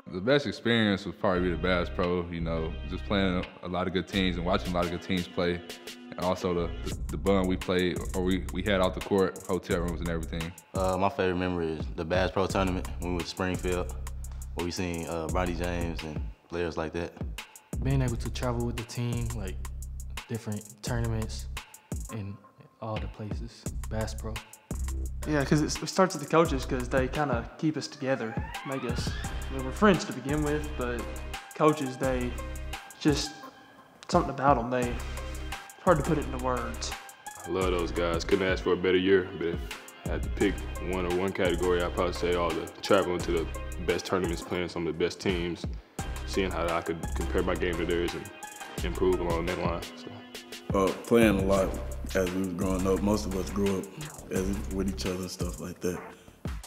The best experience would probably be the Bass Pro, you know, just playing a lot of good teams and watching a lot of good teams play. And also the bun we played, or we had out the court, hotel rooms and everything. My favorite memory is the Bass Pro tournament when we went to Springfield, where we seen Bronny James and players like that. Being able to travel with the team, like different tournaments and all the places, Bass Pro. Yeah, because it starts with the coaches, because they kind of keep us together, make us, I mean, we're friends to begin with, but coaches, they just, something about them, it's hard to put it into words. I love those guys. Couldn't ask for a better year, but if I had to pick one category, I'd probably say all the traveling to the best tournaments, playing some of the best teams, seeing how I could compare my game to theirs and improve along that line. So. Playing a lot as we were growing up. Most of us grew up with each other and stuff like that.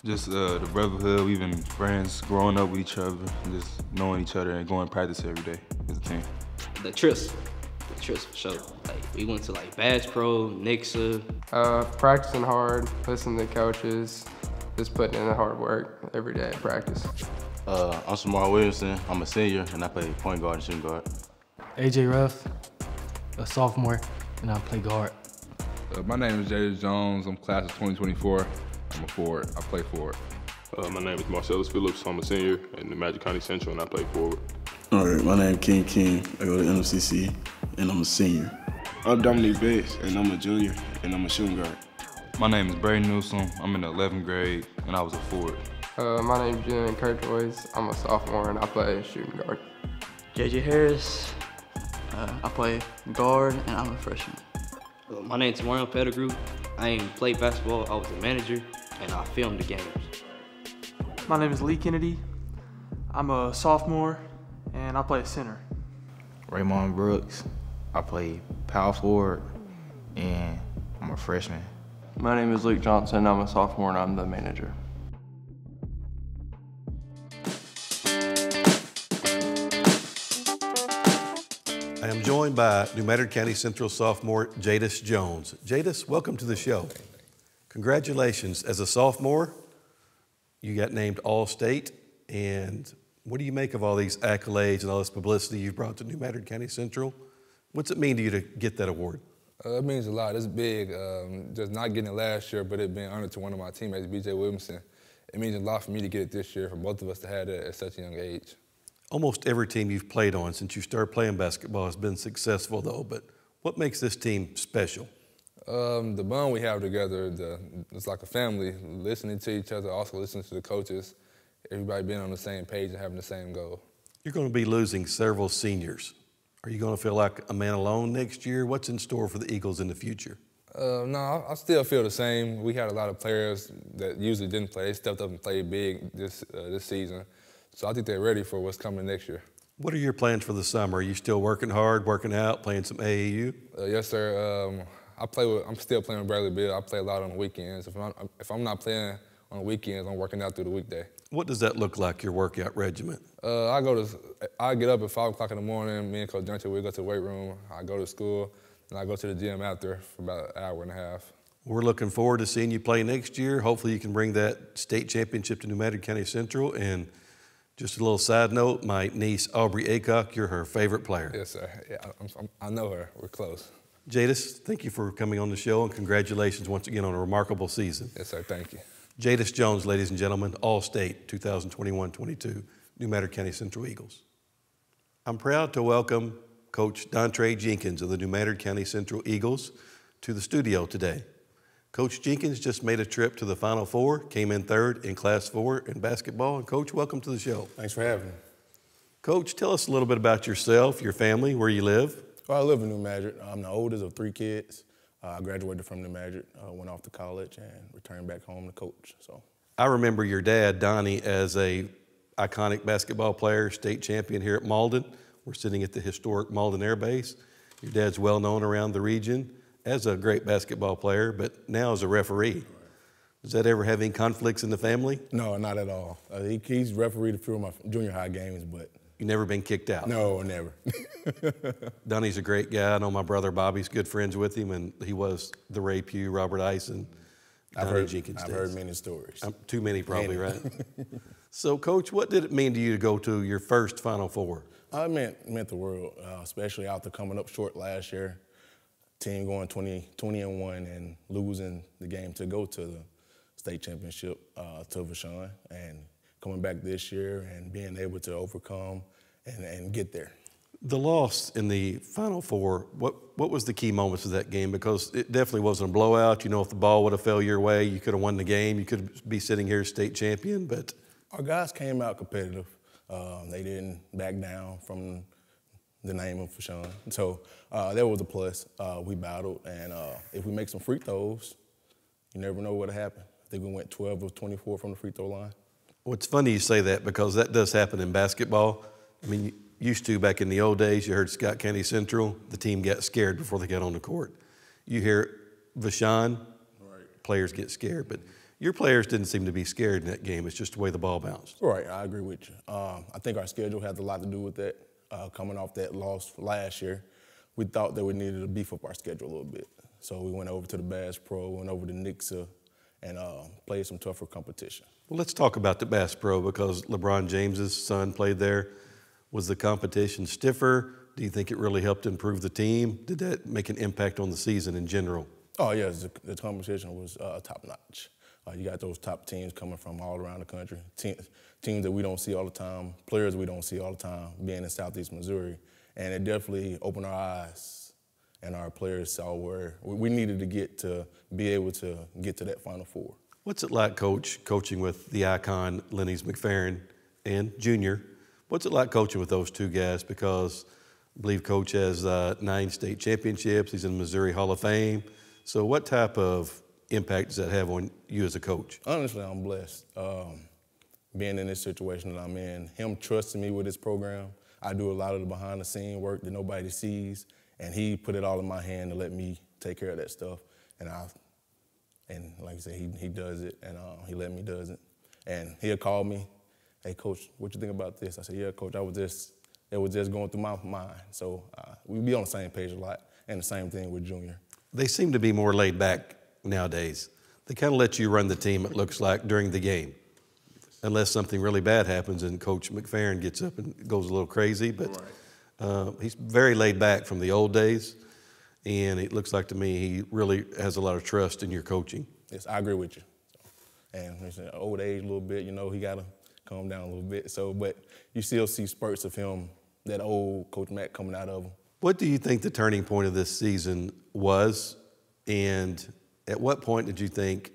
Just the brotherhood. We've been friends growing up with each other, just knowing each other and going to practice every day as a team. The trips for sure. Like we went to like Bass Pro, Nixa. Practicing hard, listening to coaches, just putting in the hard work every day at practice. I'm Shamar Williamson. I'm a senior and I play point guard and shooting guard. AJ Ruff, a sophomore, and I play guard. My name is Jada Jones. I'm class of 2024. I'm a forward. I play forward. My name is Marcelous Phillips. I'm a senior in the Madrid County Central and I play forward. All right, my name is Kenyon. I go to NMCC and I'm a senior. I'm Dominique and I'm a junior and I'm a shooting guard. My name is Brayden Newsom. I'm in the 11th grade and I was a forward. My name is Julian Courtois. I'm a sophomore and I play shooting guard. JJ Harris. I play guard and I'm a freshman. My name is Tomarion Pettigrew. I ain't played basketball. I was a manager and I filmed the games. My name is Kenedy. I'm a sophomore and I play center. Raymond Brooks. I play power forward and I'm a freshman. My name is Luke Johnson. I'm a sophomore and I'm the manager. I am joined by New Madrid County Central sophomore Jadis Jones. Jadis, welcome to the show. Congratulations. As a sophomore, you got named All-State, and what do you make of all these accolades and all this publicity you've brought to New Madrid County Central? What's it mean to you to get that award? It means a lot. It's big. Just not getting it last year, but it being honored to one of my teammates, BJ Williamson. It means a lot for me to get it this year, for both of us to have it at such a young age. Almost every team you've played on since you started playing basketball has been successful, though, but what makes this team special? The bond we have together, it's like a family, listening to each other, also listening to the coaches, everybody being on the same page and having the same goal. You're going to be losing several seniors. Are you going to feel like a man alone next year? What's in store for the Eagles in the future? No, I still feel the same. We had a lot of players that usually didn't play. They stepped up and played big this season. So I think they're ready for what's coming next year. What are your plans for the summer? Are you still working hard, working out, playing some AAU? Yes, sir. I'm still playing with Bradley Bill. I play a lot on the weekends. If I'm not playing on the weekends, I'm working out through the weekday. What does that look like, your workout regimen? I get up at 5 o'clock in the morning. Me and Coach Dante, we go to the weight room. I go to school, and I go to the gym after for about an hour and a half. We're looking forward to seeing you play next year. Hopefully you can bring that state championship to New Madrid County Central. And just a little side note, my niece, Aubrey Aycock, you're her favorite player. Yes, sir. Yeah, I know her. We're close. Jadis, thank you for coming on the show, and congratulations once again on a remarkable season. Yes, sir. Thank you. Jadis Jones, ladies and gentlemen, All-State 2021-22, New Madrid County Central Eagles. I'm proud to welcome Coach Dontre Jenkins of the New Madrid County Central Eagles to the studio today. Coach Jenkins just made a trip to the Final Four, came in third in Class 4 in basketball. And Coach, welcome to the show. Thanks for having me. Coach, tell us a little bit about yourself, your family, where you live. Well, I live in New Madrid. I'm the oldest of 3 kids. I graduated from New Madrid, went off to college, and returned back home to coach. So I remember your dad, Donnie, as a iconic basketball player, state champion here at Malden. We're sitting at the historic Malden Air Base. Your dad's well known around the region as a great basketball player, but now as a referee. Does that ever have any conflicts in the family? No, not at all. He's refereed a few of my junior high games, but... You never been kicked out? No, never. Donnie's a great guy. I know my brother Bobby's good friends with him, and he was the Ray Pugh, Robert Ice, and Donnie Jenkins. I've heard many stories. Too many probably, right? So, Coach, what did it mean to you to go to your first Final Four? It meant the world, especially after coming up short last year. Team going 20-1 and losing the game to go to the state championship to Vashon, and coming back this year and being able to overcome and get there. The loss in the Final Four, what was the key moments of that game? Because it definitely wasn't a blowout. You know, if the ball would have fell your way, you could have won the game. You could be sitting here state champion, but... Our guys came out competitive. They didn't back down from the name of Vashon. So that was a plus. We battled, and if we make some free throws, you never know what'll happen. I think we went 12 of 24 from the free throw line. Well, it's funny you say that because that does happen in basketball. I mean, used to back in the old days, you heard Scott County Central, the team got scared before they got on the court. You hear Vashon, players get scared, but your players didn't seem to be scared in that game. It's just the way the ball bounced. Right, I agree with you. I think our schedule has a lot to do with that. Coming off that loss last year, we thought that we needed to beef up our schedule a little bit. So we went over to the Bass Pro, went over to NMCC, and played some tougher competition. Well, let's talk about the Bass Pro because LeBron James's son played there. Was the competition stiffer? Do you think it really helped improve the team? Did that make an impact on the season in general? Oh, yes, the competition was top-notch. You got those top teams coming from all around the country, teams that we don't see all the time, players we don't see all the time, being in Southeast Missouri. And it definitely opened our eyes, and our players saw where we needed to get to be able to get to that Final Four. What's it like, Coach, coaching with the icon Lenny McFerrin and Junior? What's it like coaching with those two guys? Because I believe Coach has 9 state championships. He's in the Missouri Hall of Fame. So what type of impact does that have on you as a coach? Honestly, I'm blessed. Being in this situation that I'm in, him trusting me with his program. I do a lot of the behind-the-scene work that nobody sees, and he put it all in my hand to let me take care of that stuff. And like I said, he does it, and he let me does it. And he'll call me, "Hey, Coach, what you think about this?" I said, "Yeah, Coach, it was just going through my mind." So we be on the same page a lot, and the same thing with Junior. They seem to be more laid back nowadays. They kind of let you run the team, it looks like, during the game. Unless something really bad happens and Coach McFerrin gets up and goes a little crazy. But he's very laid back from the old days. And it looks like to me he really has a lot of trust in your coaching. Yes, I agree with you. And he's an old age a little bit, you know, he got to calm down a little bit. So, but you still see spurts of him, that old Coach Mack coming out of him. What do you think the turning point of this season was? And at what point did you think,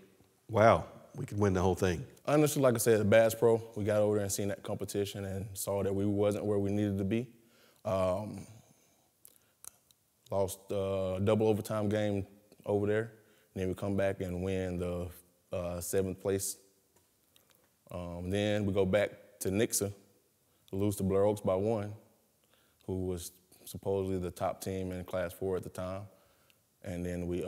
wow, we could win the whole thing? Honestly, like I said, the Bass Pro, we got over there and seen that competition and saw that we wasn't where we needed to be. Lost a double overtime game over there. And then we come back and win the 7th place. Then we go back to NMCC, lose to Blair Oaks by 1, who was supposedly the top team in Class 4 at the time. And then we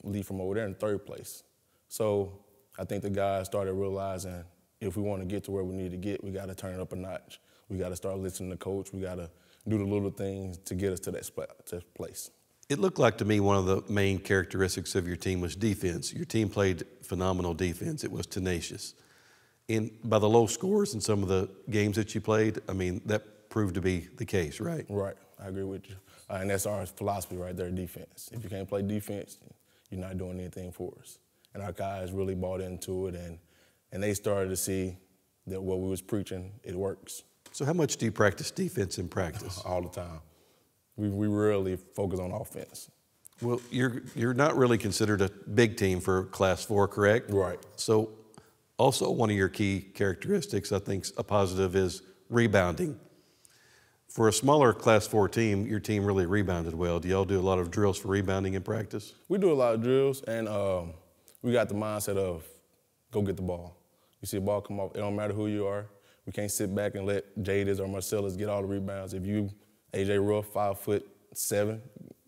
leave from over there in 3rd place. So I think the guys started realizing if we want to get to where we need to get, we got to turn it up a notch. We got to start listening to Coach. We got to do the little things to get us to that place. It looked like to me one of the main characteristics of your team was defense. Your team played phenomenal defense. It was tenacious. And by the low scores in some of the games that you played, I mean, that proved to be the case, right? Right. I agree with you. And that's our philosophy right there, defense. If you can't play defense, you're not doing anything for us. And our guys really bought into it, and they started to see that what we was preaching, it works. So how much do you practice defense in practice? All the time. We really focus on offense. Well, you're not really considered a big team for Class 4, correct? Right. So also one of your key characteristics, I think a positive, is rebounding. For a smaller Class 4 team, your team really rebounded well. Do y'all do a lot of drills for rebounding in practice? We do a lot of drills, and we got the mindset of go get the ball. You see a ball come off, it don't matter who you are. We can't sit back and let Jadis or Marcelous get all the rebounds. If you, AJ Ruff, 5'7",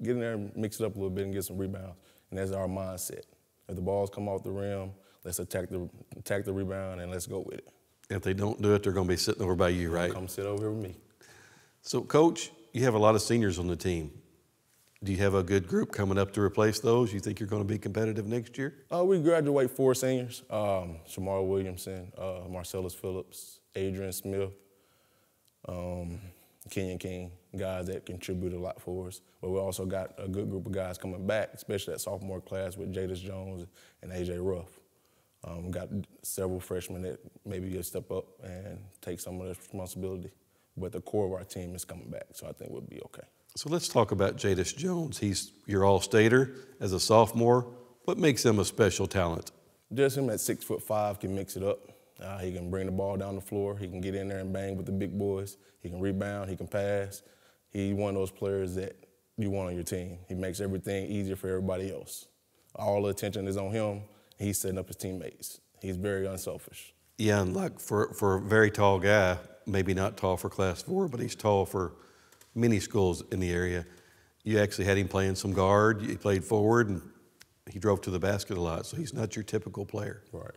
get in there and mix it up a little bit and get some rebounds. And that's our mindset. If the balls come off the rim, let's attack the rebound and let's go with it. If they don't do it, they're going to be sitting over by you, right? Come sit over here with me. So, Coach, you have a lot of seniors on the team. Do you have a good group coming up to replace those? You think you're going to be competitive next year? We graduate 4 seniors, Shamar, Williamson, Marcelous, Phillips, Adrian Smith, Kenyon, guys that contribute a lot for us. But we also got a good group of guys coming back, especially that sophomore class with Jadis Jones and AJ Ruff. We got several freshmen that maybe will step up and take some of the responsibility. But the core of our team is coming back, so I think we'll be okay. So let's talk about Jadis Jones. He's your all-stater as a sophomore. What makes him a special talent? Just him at 6'5" can mix it up. He can bring the ball down the floor. He can get in there and bang with the big boys. He can rebound. He can pass. He's one of those players that you want on your team. He makes everything easier for everybody else. All the attention is on him. He's setting up his teammates. He's very unselfish. Yeah, and like for a very tall guy, maybe not tall for Class 4, but he's tall for many schools in the area. You actually had him playing some guard. He played forward, and he drove to the basket a lot, so he's not your typical player. Right.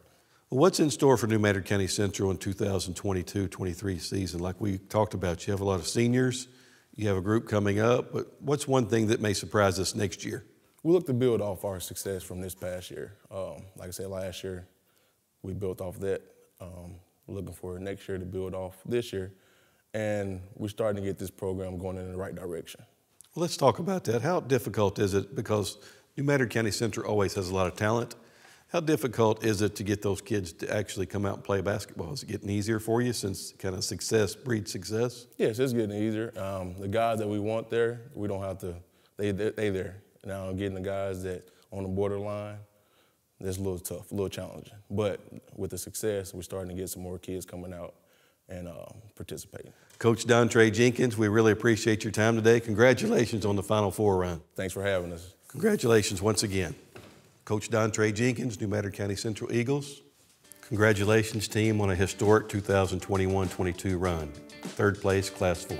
Well, what's in store for New Madrid County Central in 2022-23 season? Like we talked about, you have a lot of seniors. You have a group coming up, but what's one thing that may surprise us next year? We look to build off our success from this past year. Like I said, last year, we built off that. We're looking for next year to build off this year, and we're starting to get this program going in the right direction. Well, let's talk about that. How difficult is it? Because New Madrid County Central always has a lot of talent. How difficult is it to get those kids to actually come out and play basketball? Is it getting easier for you since kind of success breeds success? Yes, it's getting easier. The guys that we want there, we don't have to, they there. Now getting the guys that on the borderline, that's a little tough, a little challenging. But with the success, we're starting to get some more kids coming out and participating. Coach Dontre Jenkins, we really appreciate your time today. Congratulations on the Final Four run. Thanks for having us. Congratulations once again. Coach Dontre Jenkins, New Madrid County Central Eagles. Congratulations, team, on a historic 2021-22 run. 3rd place, Class 4.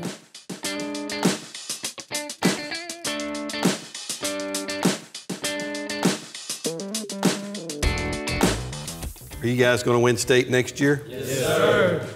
Are you guys going to win state next year? Yes, sir.